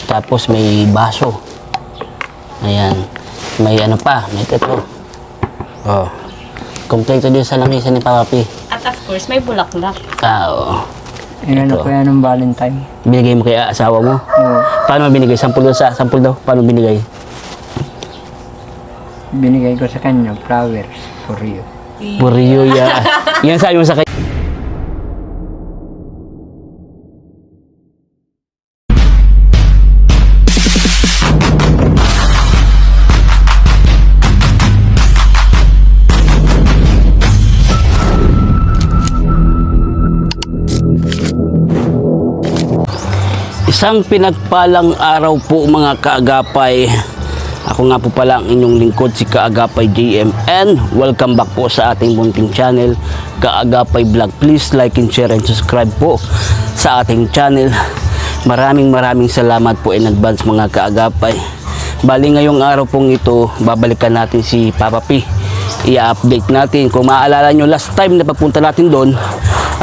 Tapos may baso. Ayan. May ano pa, may ito. Oh. Kompleto din sa lamesa ni Papa P. At of course, may bulaklak. Oo. Ano Ito. kaya ng Valentine? Binigay mo kay asawa mo? Oo. Paano mo binigay? 10 daw sa 10 daw. Paano binigay? Binigay ko sa kanya, flowers for you. Puriyo ya. Yan sabi mo sa kanya. Isang pinagpalang araw po mga kaagapay. Ako nga po pala ang inyong lingkod si Kaagapay JM and welcome back po sa ating munting channel Kaagapay Vlog. Please like and share and subscribe po sa ating channel. Maraming salamat po in advance mga kaagapay. Bali ngayong araw pong ito babalikan natin si Papa P. I-update natin. Kung maaalala nyo last time na pagpunta natin doon,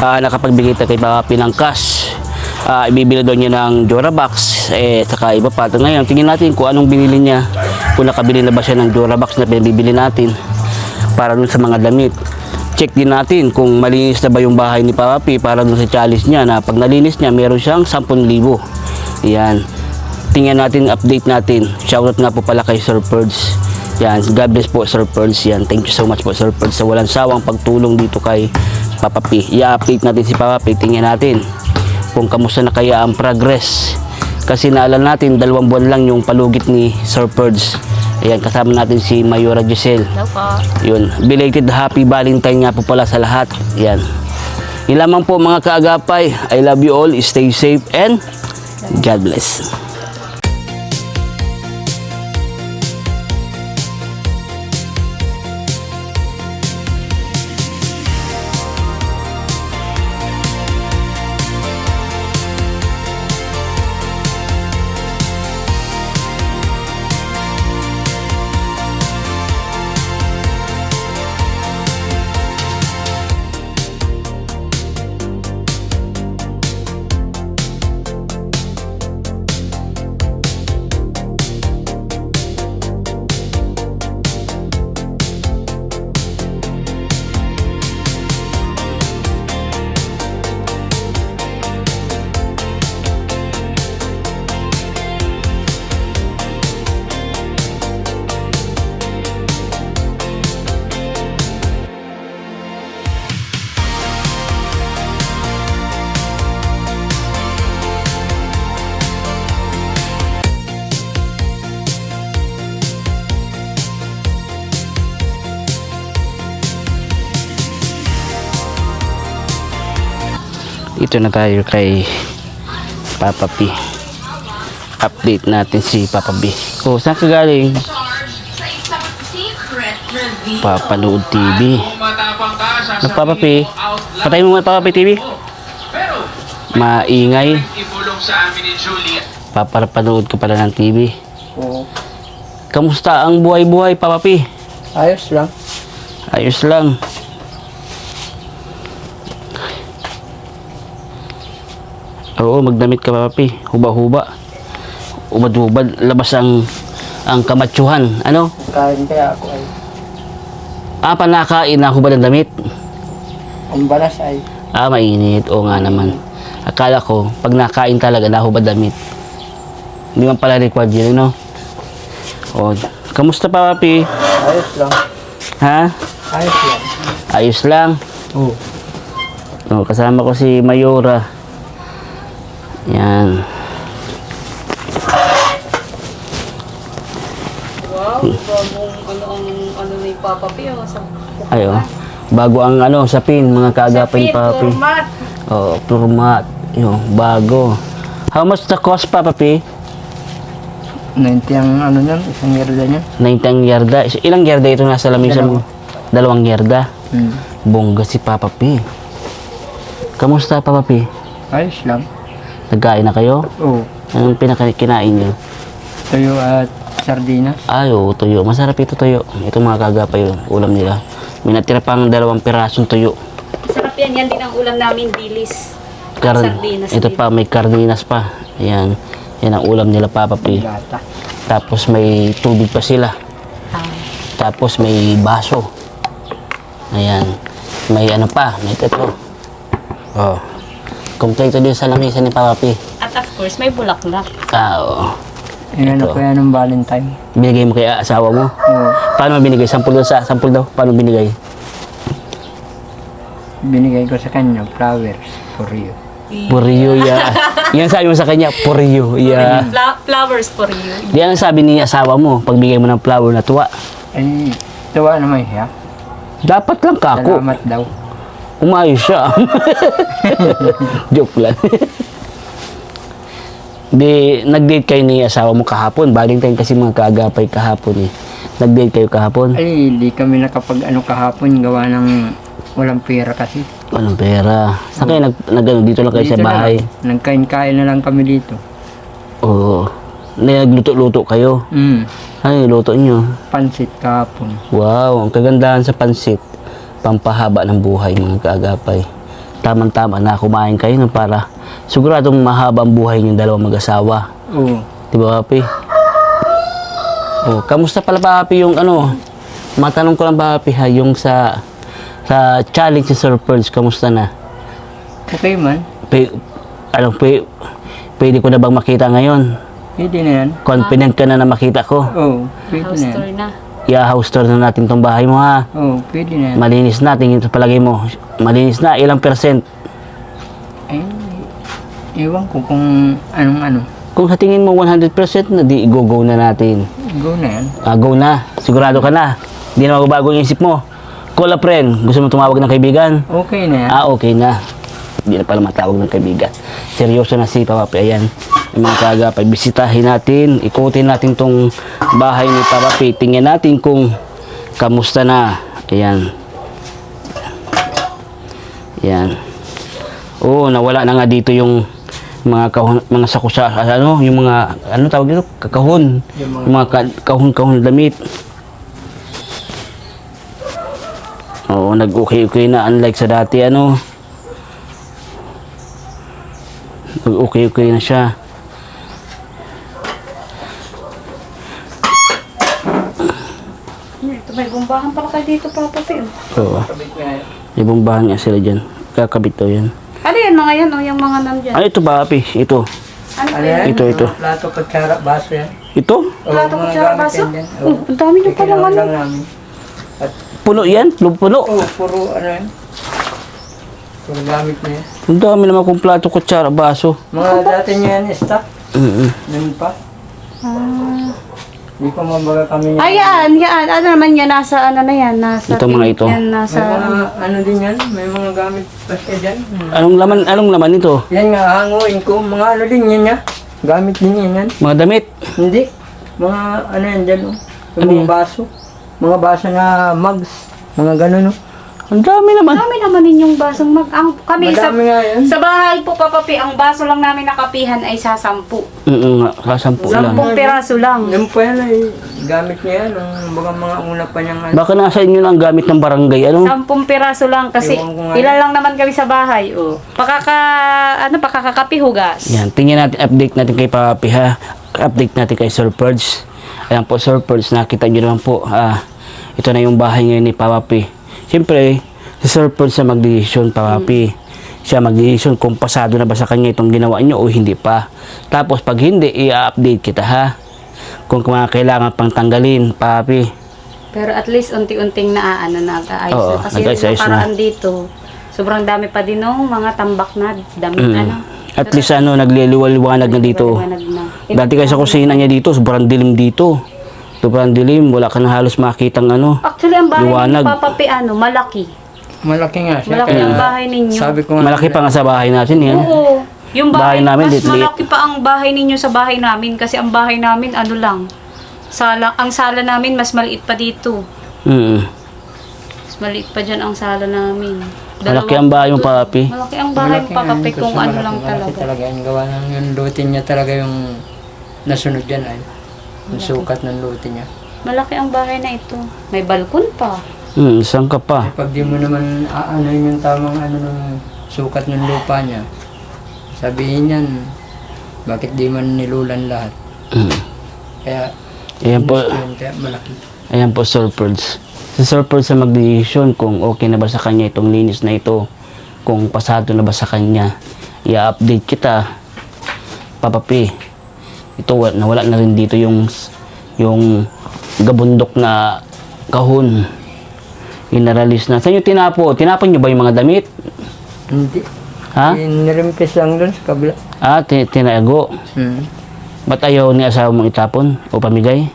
nakapagbigay tayo kay Papa P ng cash. Ibibili doon niya ng Jorabox saka iba pa. Ngayon tingnan natin kung anong binili niya, kung nakabili na ba siya ng Jorabox na pinabibili natin para dun sa mga damit. Check din natin kung malinis na ba yung bahay ni Papa P para dun sa challenge niya na pag nalinis niya meron siyang 10,000. Yan, tingnan natin, update natin. Shoutout nga po pala kay Sir Perds. Yan, God bless po Sir Perds. Yan, thank you so much po Sir Perds sa walang sawang pagtulong dito kay Papa P. I-update natin si Papa P. Tingnan natin kung kamusta na kaya ang progress, kasi naalala natin 2 buwan lang yung palugit ni Sir Perds. Ayan, kasama natin si Mayora Giselle. Hello po. Yun, belated happy Valentine nga po pala sa lahat. Yan, yun lamang po mga kaagapay. I love you all, stay safe and God bless. Ito na tayo kay Papa P. Update natin si Papa B. Oh, saan ka galing? Papanood TV. Papa P. Patayin mo muna Papa P TV. Maingay. Papanood ka pala ng TV. Oo. Kamusta ang buhay-buhay Papa P? Ayos lang. Ayos lang. Oo, magdamit ka Papa P. Huba-huba. Ubad-ubad. Labas ang kamatsuhan. Ano? Kain kaya ako ay. Panakain na hubad ng damit. Ang balas ay. Mainit. Oo nga naman. Akala ko, pag nakain talaga, nahubad damit. Hindi man pala required yun, no? O, kamusta Papa P? Ayos lang. Ha? Ayos lang. Ayos lang. Oo. O, kasama ko si Mayora. Yan. Wow, bagong ano ni Papa P. Sa Ayo. Bago ang sapin, mga kaagapay ni Papa P. format. Oh, format. Yung bago. How much the cost Papa P? 90 ang niyan, isang yarda niyan. 90 ang yarda. Ilang yarda ito nasa lamisa mo? 2 yarda. Bongga si Papa P. Kamusta Papa P? Ayos lang. Nagkain na kayo? Oo. Anong pinakinain niyo? Tuyo at sardinas. Oo, tuyo. Masarap ito tuyo. Ito mga kaagapay yung ulam nila. May natira pang 2 pirasong tuyo. Sarap yan. Yan din ang ulam namin, dilis. Sardinas. Ito din. pa, may cardinas pa. Ayan. Yan ang ulam nila, Papa P. Gata. Tapos may tubig pa sila. Tapos may baso. Ayan. May ano pa, may ito. Oh. Kompleto din sa lamesa ni Papa P. At of course, may bulaklak. Oo. Ano Ito. ko yan ng Valentine? Binigay mo kay asawa mo. Oo. Paano mo binigay? Sampul daw. Paano binigay? Binigay ko sa kanya, flowers for you. Puriyo, yeah. Yan sabi mo sa kanya, puriyo, yeah. Flowers for you. Yan ang sabi ni asawa mo, pagbigay mo ng flower na tuwa. Ay, tuwa naman siya. Dapat lang kako. Salamat daw. Umayos siya. Joke lang. Di, nag-date kayo ni asawa mo kahapon. Valentine kasi mga kaagapay kahapon eh. Nag-date kayo kahapon. Ay, di kami nakapag kahapon, gawa ng walang pera kasi. Walang pera. Saan kayo dito lang kayo sa Dito na bahay? lang. Nagkain-kain na lang kami dito. Oo. Nagluto-luto kayo. Ano yung luto nyo? Pansit kahapon. Wow, ang kagandahan sa pansit. Pampahaba ng buhay mga kaagapay. Tamang-tama na kumain kayo no, para siguradong mahaba ang buhay niyo dalawang mag-asawa. Oo. Di ba, Papi? Oh, kamusta pala, Papi, yung ano? Matanong ko lang, Papi, ha, yung sa challenge sa Sir Pearls, kamusta na? Okay man. Pwede ko na bang makita ngayon? Pwede na yan. Confident ka na makita ko? Oo, pwede House na yan. tour na. I-house tour na natin tong bahay mo, ha? Oo, pwede na yan. Malinis na, tingin sa palagay mo. Malinis na, ilang percent? Ay, ewan ko kung anong-ano. Kung sa tingin mo 100% na, di go na natin. Go na yan. Go na. Sigurado ka na. Hindi na magbabago yung isip mo. Call a friend. Gusto mo tumawag ng kaibigan? Okay na yan. Okay na. Hindi na pala matawag ng kaibigan. Seryoso na si Papa P. Ayan. Yung mga kaagapay. Bisitahin natin. Ikutin natin tong bahay ni Papa P. Tingnan natin kung kamusta na. Ayan. Ayan. Oo, nawala na nga dito yung mga kahon, mga sakusa, ano, yung mga, ano tawag dito? Kakahon. Yung mga kahon-kahon na damit. Oo, nag-okay-okay na. Unlike sa dati, ano. Nag-okay-okay na siya. Ito may bumbahan pala kayo dito, Papa P. Oo. Kabit nga yan. May bombahan nga sila dyan. Kakabit daw yan. Ano yan mga yan, o yung mga nandyan? Ano ito, Papi? Ito. Ano Ano yan? yan? Ito, ito. Mga plato, kutsara, baso yan. Ito? Plato, mga kutsara, gamit baso? yan dyan. Oh, ang dami nyo palang Kailangan ano. lang namin. At, Puno yan? Puno? puro ano yan. Puro gamit na yan. Ang dami naman kung plato, kutsara, baso. Mga dati niya yan, stock. Nun pa. Ah. Hindi pa mabaga kami niya. Ayan, yan. Ano naman yan? Nasa ano na yan? Nasa Ito, mga ito. Yan, May nasa... mga ano din yan. May mga gamit pa siya dyan. Anong laman nito? Yan nga, hanguin ko. Mga ano din yan ya. Gamit din yan. Mga damit? Hindi. Mga ano yan dyan. Oh. Yung Ano mga yan? baso. Mga baso na mugs. Mga ganun. Oh. Ang dami naman. Dami naman ninyong basong mag... Ang, kami sa... Madami nga yan. Sa bahay po, Papa P, ang baso lang namin nakapihan ay sa 10. Nga, kasampu lang. 10 piraso lang. Yan po yan ay gamit niya yan. Ang mga una pa niyang ano. Baka nasa inyo lang gamit ng barangay, ano? 10 piraso lang kasi Ewan ko nga. ilan lang naman kami sa bahay. Oh. Pakakakapihugas. Yan, tingnan natin, update natin kay Papi, ha? Update natin kay Sir Purge. Ayan po, Sir Purge, nakita nyo naman po, ito na yung bahay ngayon ni Papi. Siyempre, si Sir Purge siya mag-decision, Papi. Siya mag-decision kung pasado na ba sa kanya itong ginawa nyo o hindi pa. Tapos, pag hindi, i-update kita, ha? Kung kailangan pang tanggalin, Papi. Pero at least unti-unting naaano na nag-aayos Oo, na. Kasi nag-ayos-ayos yung nakaraan dito, sobrang dami pa din nung mga tambak na damit ano. At least, nagliliwaliwanag na dito. Maliwanag na. Dati kayo sa kusina niya dito, sobrang dilim dito. Sobrang dilim, wala ka na halos makitang ano. Actually, ang bahay Liwanag. ni Papa P, malaki. Malaki nga siya. Malaki Kaya ang bahay ninyo. Sabi ko nga. Malaki pa nga sa bahay natin yan. Oo. Yung Bahay bahay, namin, mas litlit. malaki pa ang bahay ninyo sa bahay namin kasi ang bahay namin ano lang. Ang sala namin mas maliit pa dito. Mas maliit pa dyan ang sala namin. Malaki ang bahay mo, Papi. Malaki ang bahay Malaki pa nga kape yun, kung kasi ano lang malaki talaga. Yung gawa ng yung lutin niya talaga yung nasunod yan ay. Yung sukat ng lutin niya. Malaki ang bahay na ito. May balkon pa. Saan ka pa? Pag di mo naman aanoin yung tamang ano ng sukat ng lupa niya, sabihin yan, Bakit di man nilulan lahat? Mm. Kaya, Ayan po, kaya malaki. ayan po, Sir Perds. Si Sir Perds sa mag-decision kung okay na ba sa kanya itong linis na ito. Kung pasado na ba sa kanya. I-update kita, Papa P. Ito, nawala na rin dito yung gabundok na kahon. Inaralis na. Saan nyo tinapo? Tinapon nyo ba yung mga damit? Hindi. Ha? Nirimpis lang doon sa kabila. Ah, tinago. Ba't ayaw ni asawa mong itapon o pamigay?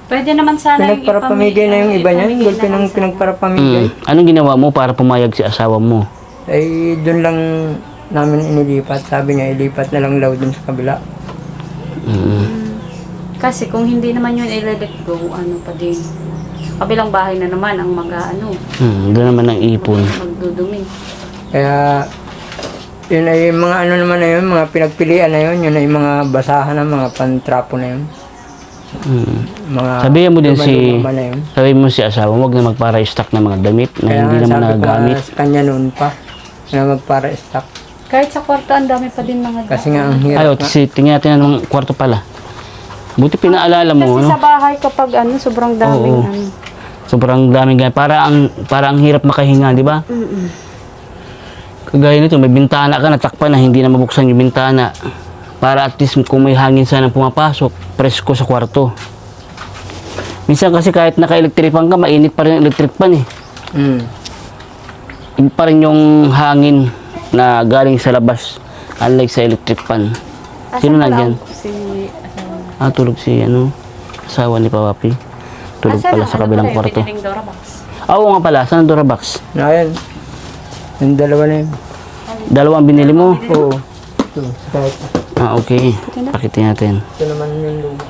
Pwede naman sana Pinagparapamigay na yung iba niya. Doon pinagparapamigay. Anong ginawa mo para pumayag si asawa mo? Ay, doon lang namin inilipat. Sabi niya, ilipat na lang daw doon sa kabila. Kasi kung hindi naman yun i-let go, ano pa din. Sa kabilang bahay na naman ang Doon naman ang ipon. magdudumi. Kaya, yun ay mga ano naman na yun, mga pinagpilian na yun. Yun ay mga basahan na, mga pantrapo na yun. Mga Sabihin mo din luma-luma na yun. sabihin mo si asawa, huwag na magpara-stock ng mga damit na Kaya hindi naman sabi ko nagagamit. nga sa kanya noon pa, na magpara-stock. Kahit sa kwarto, ang dami pa din mga Kasi nga ang Ay, hirap nga. tingnan natin ang kwarto pala. Buti pinaalala mo, Kasi ano? sa bahay kapag sobrang daming Oo. Sobrang daming ganyan. Para ang hirap makahinga, di ba? Kagaya nito, may bintana ka, natakpan na, hindi na mabuksan yung bintana. Para at least kung may hangin sana pumapasok, presko sa kwarto. Minsan kasi kahit naka-electric fan ka, mainit pa rin ang electric fan eh. Yun pa rin yung hangin na galing sa labas, unlike sa electric fan. Sino nandyan? Tulog si asawa ni Pawapi. Tulog pala sa kabilang kwarto. Oo nga pala, saan ang Durabox? Na yan. Yung dalawa na yun. Dalawang binili mo? Oo. Ito, kahit. Okay. Pakitin natin. Ito naman yung luma.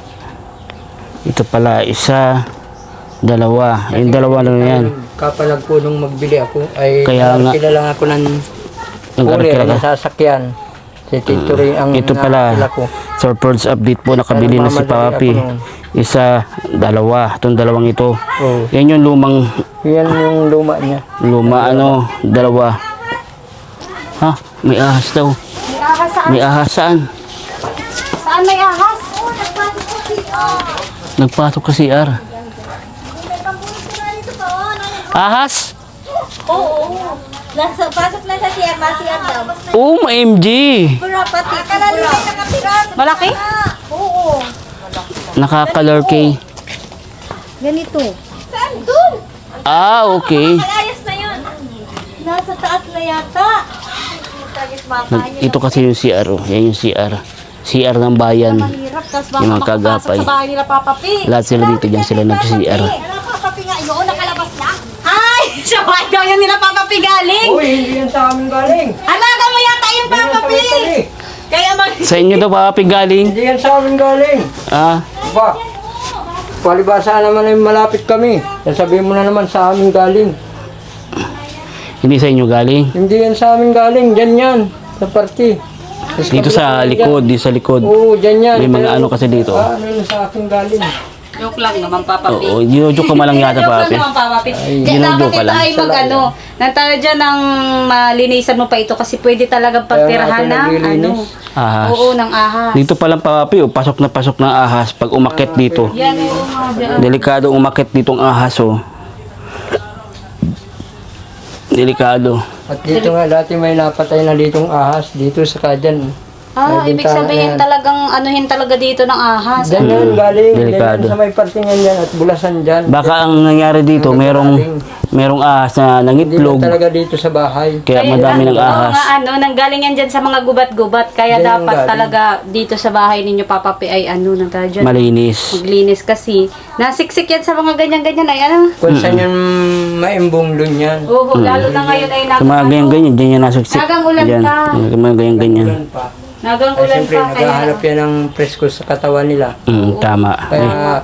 Ito pala, isa, dalawa. Yung dalawa lang yan. Kapalag po nung magbili ako, ay Kaya nga. nakakila lang ako ng Nag-arkila courier ka. na sasakyan. Si Tito Ray ang Ito pala, nakakila ko. Sir Perds update po, nakabili na si Pawapi. Isa, dalawa. Itong dalawang ito. Oo. Yan yung lumang, Yan yung luma niya. dalawa. Ha? May ahas daw. May ahas saan? May ahas saan? Saan may ahas? Nagpasok ka CR. Ahas? Oo. Pasok na sa CR, masiyar daw. Oh, MG. Pura pati. Pura. Malaki? Oo. Nakakalorkey. Ganito. Saan dun? Ah, okay. Malayas na yun. Nasa taas na yata. Ito kasi yung CR. Oh. Yan yung CR. CR ng bayan. Mahirap. Tapos Yung mga baka kagapay. makapasok sa bahay nila Papa P. Lahat sila dito, dyan sila nag-CR. Ano Papa P nga? Yun, nakalabas na. Ay! Sa bahay daw yan nila Papa P galing. Uy, hindi yan sa amin galing. Alaga mo yata yung Papa P. Kaya Sa inyo to, Papi, galing? Hindi yan sa amin galing. Ah, Ba? Palibasa naman ay malapit kami. Sabihin mo na naman sa amin galing. hindi sa inyo galing? Hindi yan sa amin galing. Diyan yan. Sa party. Dito sa likod, dito sa likod. Oo, dyan yan. May mga Pero, ano kasi dito. ano yun sa akin galing. Joke lang naman, Papa P. Oo, joke ka malang yata, Joke lang Papi. naman, Papa P. ginudyo Dapat ka ito lang. ay nantala dyan ng malinisan mo pa ito kasi pwede talagang pagtirahan Kaya nga ng ito naglilinis. Ahas. Oo, ng ahas. Dito palang, Papi, oh, pasok ng ahas pag umakit dito. Yan, oo nga dyan. Delikado umakit ditong ahas, oh. Delikado. At dito nga, dati may napatay na ditong ahas. Dito sa kadyan. May Ibig bintana sabihin yan. talagang anuhin talaga dito ng ahas. Diyan yan galing. Delikado. Diyan sa may partingan dyan at bulasan dyan. Baka ang nangyari dito, merong ahas na Hindi nangitlog. na talaga dito sa bahay. Kaya madami ng Oo ahas. nga, nanggaling yan dyan sa mga gubat-gubat. Kaya Diyan dapat galing. talaga dito sa bahay ninyo, Papa P, ay nantala dyan. Malinis. Maglinis kasi. Nasiksik yan sa mga ganyan-ganyan ay Kung saan yung maimbong doon yan. Oo, lalo na ngayon ay Sa mga ganyan-ganyan, dyan yan nasuksik. Nagang ulan Dyan. pa. Sa mga ganyan-ganyan. Ulan pa. nagang Ay, ulan siyempre, pa. Kaya, naghahanap yan ng presko sa katawan nila. Tama. Kaya,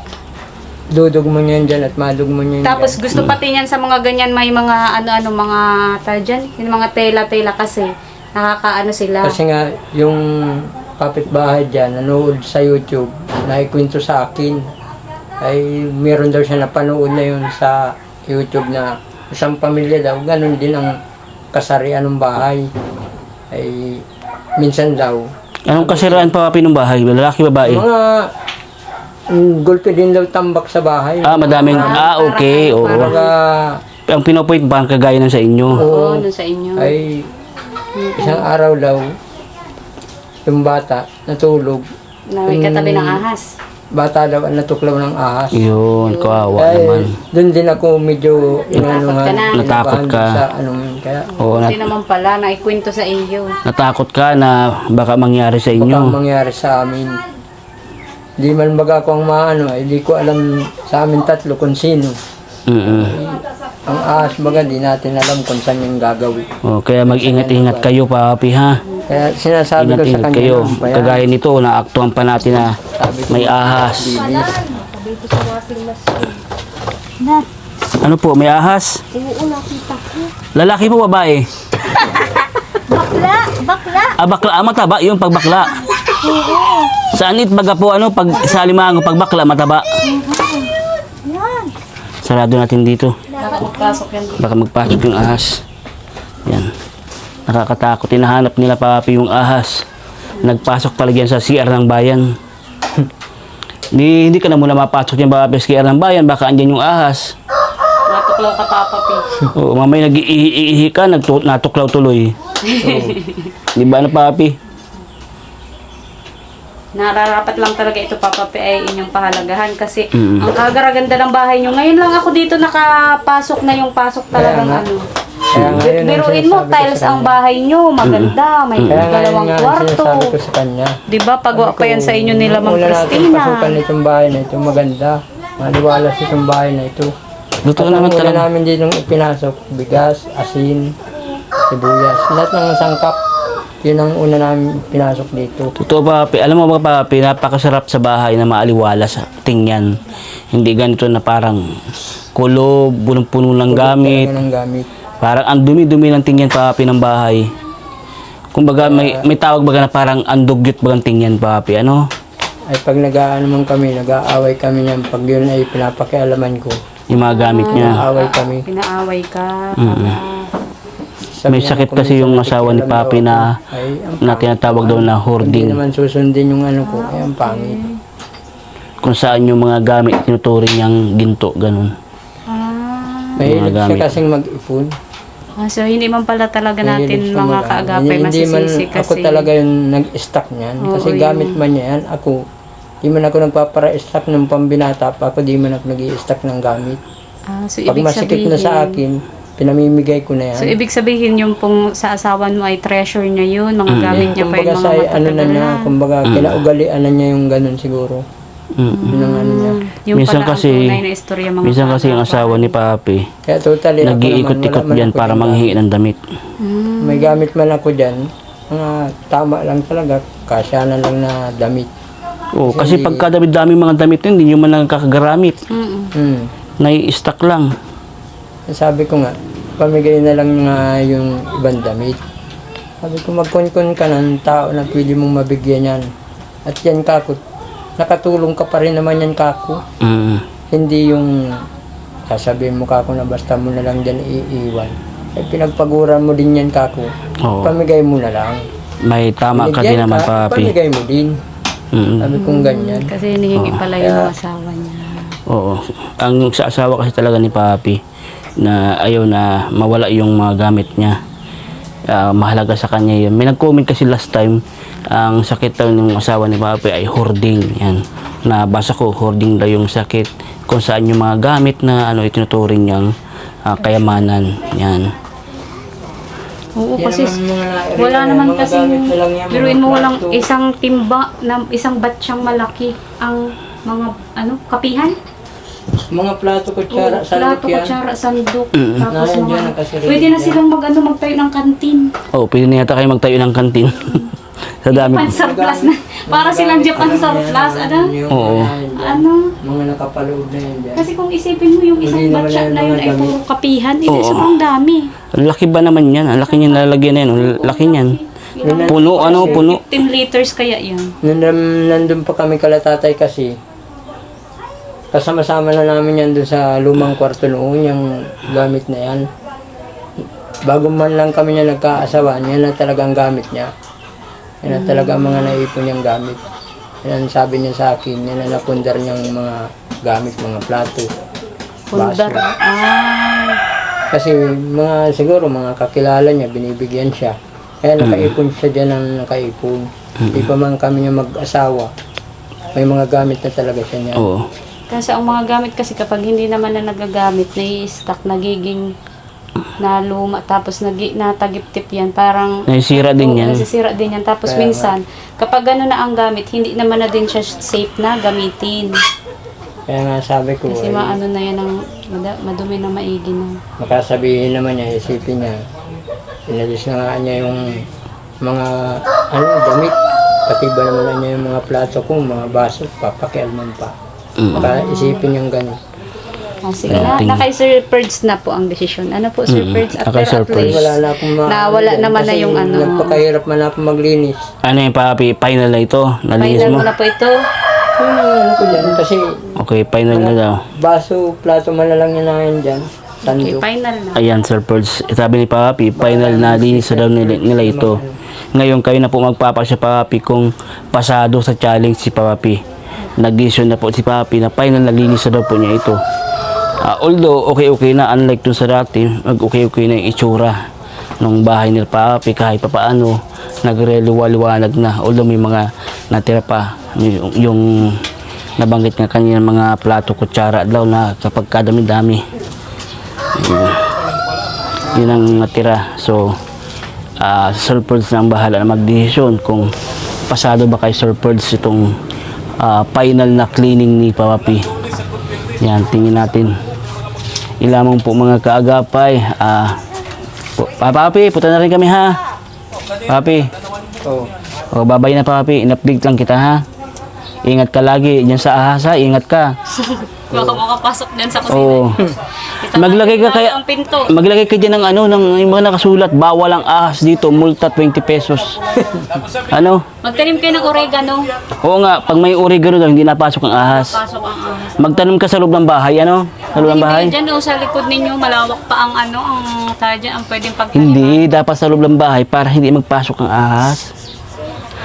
dudog mo niyan dyan at madug mo niyan tapos dyan. gusto pati niyan sa mga ganyan may mga ano-ano mga tawag dyan, yung mga tela-tela kasi nakakaano sila. Kasi nga, yung kapitbahay dyan, nanood sa YouTube, naikwento sa akin, ay meron daw siya napanood na yun sa YouTube na isang pamilya daw, ganun din ang kasarian ng bahay. Ay minsan daw, Anong kasiraan pa Papi ng bahay? Lalaki, babae? Mga gulpi din daw tambak sa bahay. Madaming, okay, oo. Mga Ang pinopoint ba, kagaya ng sa inyo? Oo, nun sa inyo. ay isang araw daw yung bata natulog. Na may katabi ng ahas. Bata daw ang natuklaw ng ahas. Yun, kawawa Ay, naman. doon din ako medyo inanuhan. Natakot ka. Sa ano yun. Kaya Oo, Hindi naman pala, naikwento sa iyo. natakot ka na baka mangyari sa baka inyo. mangyari sa amin. Di man baga ko ang maano, ay di ko alam sa amin tatlo kung sino. Mm-mm. Ang ahas baga di natin alam kung saan yung gagawin. Kaya mag-ingat-ingat kayo, Papi, ha? Kaya sinasabi ko sa Ingat-ingat kanya, kayo. "Bayan, Kagaya nito, naaktuhan pa natin na may ahas. Ano po, may ahas? Oo, nakita ko. Lalaki po, babae? Bakla! Bakla! Bakla, mataba, yung pagbakla. Saan baga po, pag sa limango, pagbakla, mataba. Yan! Sarado natin dito. Baka magpasok yan. Baka magpasok yung ahas. Yan. Nakakatakot. Hinahanap nila, Papi, yung ahas. Nagpasok pala yan sa CR ng bayan. Hindi ka na muna mapasok yung Papi sa CR ng bayan. Baka andyan yung ahas. Natuklaw ka pa, Papi. Oo, mamaya nag-iihi ka, natuklaw tuloy. Di ba na, Papi? Nararapat lang talaga ito, Papa P, ay inyong pahalagahan kasi Mm. ang kagaraganda ng bahay nyo. Ngayon lang ako dito nakapasok na yung pasok talagang Kaya nga. ano. Kaya ngayon ang Biruin mo, sinasabi ko tiles sa ang kanya. bahay nyo, maganda, may Kaya ngayon dalawang nga ang kwarto. sinasabi ko sa kanya. Di ba, pagwa pa yan sa inyo nila, Ma'am Una natin Christina. pasukan itong bahay na ito, maganda. Maliwalas itong bahay na ito. Totoo At ang naman una talaga. namin dito pinasok, bigas, asin, sibuyas, lahat ng sangkap. Yun ang una namin pinasok dito. Totoo, Papi. Alam mo ba, Papi, napakasarap sa bahay na maaliwalas tingnan. Hindi ganito na parang kulob, punong-puno ng gamit. Talaga ng gamit. Parang ang dumi-dumi ng tingyan, Papi, ng bahay. Kumbaga, may tawag baga na parang andugyot bagang tingyan, Papi. Ano? Ay pag nag-aano man kami, nag-aaway kami niyan. Pag yun ay pinapakialaman ko, Yung mga gamit niya. aaway kami. Pinaaway ka. Sabi May niya, sakit kung kasi yung minsan asawa ni nakikialam Papi daw na ako, ay, ang na tinatawag daw na Hindi hoarding. naman susundin yung ano ko, ay ang pangit. Kung saan yung mga gamit tinuturing niyang ginto, ganun. Mahilig gamit. siya kasing mag-ipon. So hindi man pala talaga Mahilig natin siya mga mag- kaagapay Hindi man masisisi kasi. ako talaga yung nag-stock niyan. Oo, Kasi yun. gamit man niya yan, ako, di man ako nagpapara-stock ng pambinata pa, ako di man ako nag-i-stock ng gamit. So Pag ibig masikip na sa akin, pinamimigay ko na yan. So ibig sabihin yung pong sa asawa mo ay treasure niya yun, mga gamit niya pa kumbaga yung sa mga ano na matatagal niya, na. kumbaga kinaugalian na niya yung ganun siguro. Yun ang ano niya. Yung Minsan pala kasi- ang tunay na istorya mga Minsan kasi yung asawa ni Papi, Kaya totally, ako nag-iikot-ikot naman, wala man dyan ako para dyan. manghingi ng damit. May gamit man ako dyan, mga tama lang talaga, kasya na lang na damit. Oo, kasi pagka dami mga damit yun, hindi nyo man nakakagamit. Hmm. Nai-stock lang. Sabi ko nga, pamigay na lang nga yung ibang damit. Sabi ko, magkunkun ka ng tao na pwede mong mabigyan yan. At yan kako, nakatulong ka pa rin naman yan kako. Hindi yung sasabihin mo kako na basta mo na lang dyan iiwan. Eh, pinagpaguran mo din yan kako. Oo. Pamigay mo na lang. May tama ka din Binigyan naman, ka, Papi. Pamigay mo din. Sabi kong ganyan. Kasi hinihingi pala yung asawa niya. Oo. Ang sa asawa kasi talaga ni Papi, na ayaw na mawala yung mga gamit niya. Mahalaga sa kanya yun. May nag-comment kasi last time, ang sakit daw ng asawa ni Papi ay hoarding. Yan. Nabasa ko, hoarding daw yung sakit. Kung saan yung mga gamit na itinuturing niyang kayamanan. Yan. Oo, Yan kasi naman mga wala mga naman gamit kasing, na lang yan, mga biruin mo walang plato. isang timba, na isang batsyang malaki ang mga kapihan. Mga plato, kutsara, Oo, plato, sandok yan. kutsara, sandok. Tapos Nayan dyan, mga, nakasirili pwede na dyan. silang magtayo ng kantin. Oh, pwede na yata kayo magtayo ng kantin. Sa dami. Japan surplus na. Para silang Japan surplus. Oo. Ano? Mga nakapalood na yan dyan. Kasi kung isipin mo yung isang Hindi naman batya yan na yun mga ay damit. puro kapihan, ito Oo. sobrang dami. Ang laki ba naman yan? Ang laki niyan lalagyan na yan. Ang laki niyan. Puno, puno. 10 liters kaya yun. Nandun pa kami kalatatay kasi, kasama-sama na namin yan doon sa lumang kwarto noon, yung gamit na yan. Bago man lang kami niya nagkaasawa, yan na talagang gamit niya. Yan na talaga ang mga naipon niyang gamit. Yan ang sabi niya sa akin, yan ang napundar niyang mga gamit, mga plato. Pundar. baso. Ah. Kasi siguro mga kakilala niya, binibigyan siya. Kaya nakaipon siya dyan ng nakaipon. Hindi pa man kami niya mag-asawa. May mga gamit na talaga siya niya. Oo. Kasi ang mga gamit kasi kapag hindi naman na nagagamit, nai-stock, nagiging naluma, tapos natagip-tip yan. Parang Nasisira din yan. nasisira din yan. Tapos Kaya minsan, kapag gano'n na ang gamit, hindi naman na din siya safe na gamitin. Kaya nga sabi ko, Kasi maano na yan, ang madumi na maigi na. makasabihin naman niya, isipin niya, inalis na nga niya yung mga damit. Pati ba naman na niya yung mga plato ko, mga baso, papakialman pa. Baka isipin niyang gano'n. Ah, sige na, kay Sir Perds na po ang desisyon. Ano po, Sir Perds? Kay Sir Perds. Wala na akong Nawala naman na kasi yung ano. nagpakahirap man ako maglinis. Ano yung papi? Final na ito? Nalinis Final mo? mo na po ito. Yung ano ko dyan, kasi Okay, final na daw. baso, plato man na lang yun na yan dyan. Okay, Sando. final na. Ayan, Sir Perds. Sabi ni Papi, final na linis na daw nila ito. Ngayon, kayo na po magpapasya Papi kung pasado sa challenge si Papi. Nag-issue na po si Papi na final na linis na daw po niya ito. Although, okay na. Unlike dun sa dati, okay na yung itsura ng bahay ni Papi. Kahit pa paano, nagre-liwanag na. Although may mga natira pa. Yung nabanggit nga kanina mga plato, kutsara daw na kapag kadami-dami. Yun ang natira. So, Sir Perds na ang bahala na magdesisyon kung pasado ba kay Sir Perds itong final na cleaning ni Papi. Yan, tingin natin. Ilamang po mga kaagapay. Papi, punta na rin kami ha. Papi. Oh. O, babay na Papi. In-update lang kita ha. Ingat ka lagi. Diyan sa ahas ha. Ingat ka. Baka makapasok dyan sa kusina. Oo. Maglagay ka kaya ang pinto. maglagay ka diyan ng ano ng yung mga nakasulat bawal ang ahas dito, multa 20 pesos. Ano? Magtanim kayo ng oregano. Oo nga, pag may oregano daw hindi napasok ang ahas. Pasok ang ahas. Magtanim ka sa loob ng bahay, ano? Sa loob ng bahay? Hindi, dyan sa likod ninyo, malawak pa ang ano, ang tayo dyan, ang pwedeng pagtanim. Hindi, dapat sa loob ng bahay para hindi magpasok ang ahas.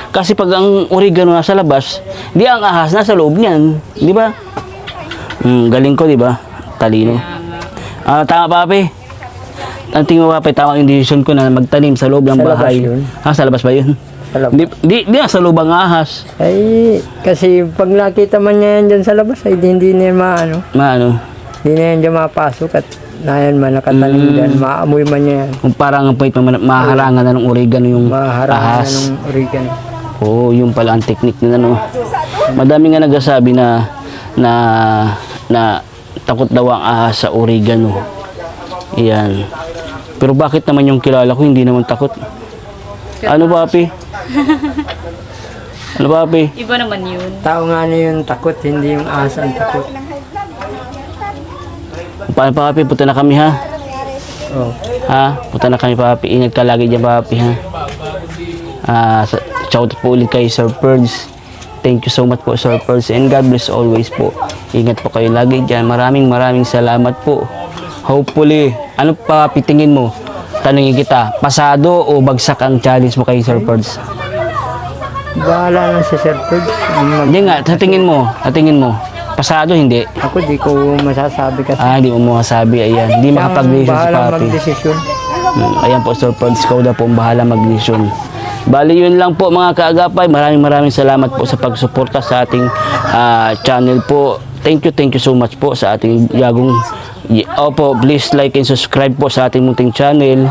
Kasi pag ang oregano nasa labas, di ang ahas nasa loob niyan, di ba? Galing ko, di ba? Talino. Tama Papi. Ang tingin mo Papi, tama yung decision ko na magtanim sa loob ng Sa labas bahay. yun? Sa labas ba yun? Sa labas. Di sa loob ang ahas. Ay, kasi pag nakita man niya yan dyan sa labas, ay hindi niya maano. Maano? Hindi na yan dyan mapasok at na yan man nakatanim dyan, maamoy man niya yan. Kung parang ang pwede maharangan na ng oregano yung Maharangan ahas. na ng oregano. Oo, yung pala ang technique nila, no. Madami nga nagsasabi na takot daw ang ahas sa oregano. Iyan. Pero bakit naman yung kilala ko hindi naman takot? Ano Papi? Ano Papi? Iba naman yun. Tao nga na yung takot, hindi yung ahas ang takot. Paano Papi? Punta na kami ha? Oh. Ha? Punta na kami Papi. Ingat ka lagi dyan Papi ha? Shout out po ulit kay Sir Perds. Thank you so much po Sir Perds and God bless always po. Ingat po kayo lagi dyan. Maraming salamat po. Hopefully, ano pa pitingin mo? Tanungin kita, pasado o bagsak ang challenge mo kay Sir Perds? Bahala lang si Sir Perds. Hindi nga, sa tingin mo. Pasado, hindi. Ako di ko masasabi kasi. Hindi mo masabi. Ayan, hindi makapag-decision si Bahala Papi. mag-desisyon. Ayan po Sir Perds, ikaw daw po ang bahala mag-decision. Bali yun lang po mga kaagapay. Maraming salamat po sa pagsuporta sa ating channel po. Thank you so much po sa ating Yagong. Opo, please like and subscribe po sa ating munting channel.